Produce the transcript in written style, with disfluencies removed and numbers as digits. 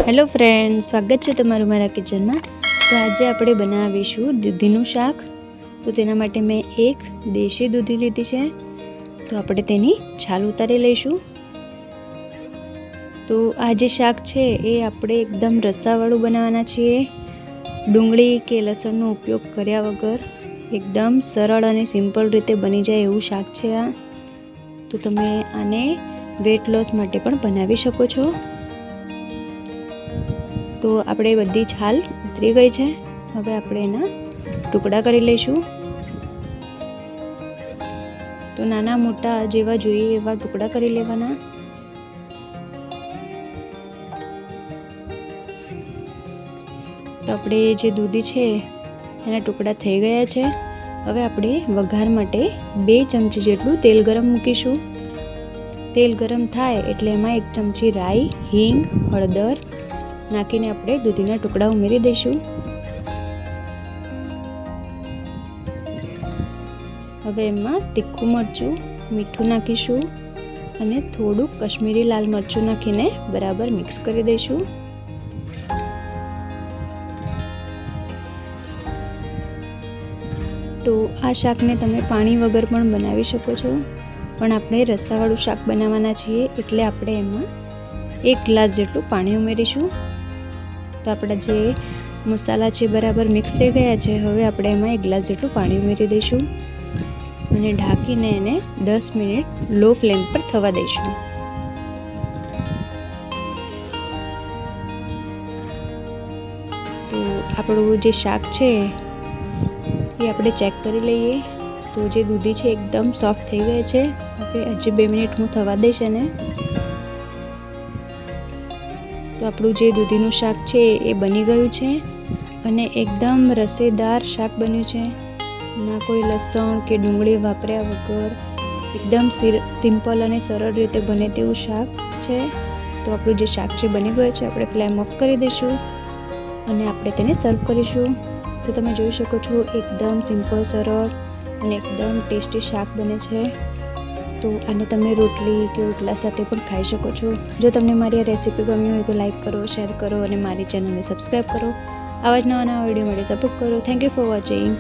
Hello friend, સ્વાગત છે તમારું મારા કિચનમાં। તો આજે આપણે બનાવીશું દૂધીનું શાક। તો તેના માટે મેં એક દેશી દૂધી લીધી છે। તો આપણે તેની છાલ ઉતારી લઈશું। તો આ જે શાક છે એ આપણે એકદમ રસાવાળું બનાવવાના છીએ। ડુંગળી કે લસણનો ઉપયોગ કર્યા વગર એકદમ સરળ અને સિમ્પલ રીતે બની જાય એવું શાક છે આ। તો તમે આને વેટ લોસ માટે પણ બનાવી શકો છો। તો આપણે બધી છાલ ઉતરી ગઈ છે। હવે આપણે એના ટુકડા કરી લઈશું। તો નાના મોટા જેવા જોઈએ એવા ટુકડા કરી લેવાના। તો આપણે જે દૂધી છે એના ટુકડા થઈ ગયા છે। હવે આપણે વઘાર માટે 2 ચમચી જેટલું તેલ ગરમ મૂકીશું। તેલ ગરમ થાય એટલે એમાં 1 ચમચી રાઈ, હિંગ, હળદર નાખીને આપણે દૂધીના ટુકડા ઉમેરી દઈશું। હવે એમાં તીખું મરચું, મીઠું નાખીશું અને થોડું કશ્મીરી લાલ મરચું નાખીને બરાબર મિક્સ કરી દઈશું। તો આ શાકને તમે પાણી વગર પણ બનાવી શકો છો, પણ આપણે રસાવાળું શાક બનાવવાના છીએ એટલે આપણે એમાં 1 ગ્લાસ જેટલું પાણી ઉમેરીશું। તો આપણા જે મસાલા છે બરાબર મિક્સ થઈ ગયા છે। હવે આપણે એમાં 1 ગ્લાસ જેટલું પાણી ઉમેરી દઈશું અને ઢાંકીને એને 10 મિનિટ લો ફ્લેમ પર થવા દઈશું। તો આપણું જે શાક છે એ આપણે ચેક કરી લઈએ। તો જે દૂધી છે એકદમ સોફ્ટ થઈ ગઈ છે। હવે હજી 2 મિનિટ હું થવા દઈશ એને। તો આપણું જે દૂધીનું શાક છે એ બની ગયું છે અને એકદમ રસેદાર શાક બન્યું છે। ના કોઈ લસણ કે ડુંગળી વાપર્યા વગર એકદમ સિમ્પલ અને સરળ રીતે બને તેવું શાક છે। તો આપણું જે શાક છે બની ગયું છે। આપણે ફ્લેમ ઓફ કરી દઈશું અને આપણે તેને સર્વ કરીશું। તો તમે જોઈ શકો છો એકદમ સિમ્પલ, સરળ અને એકદમ ટેસ્ટી શાક બને છે। તો આને તમે રોટલી કે રોટલા સાથે પણ ખાઈ શકો છો। જો તમને મારી આ રેસીપી ગમી હોય તો લાઈક કરો, શેર કરો અને મારી ચેનલને સબસ્ક્રાઈબ કરો। આવા જ નવા વિડીયો માટે સપોર્ટ કરો। Thank you for watching.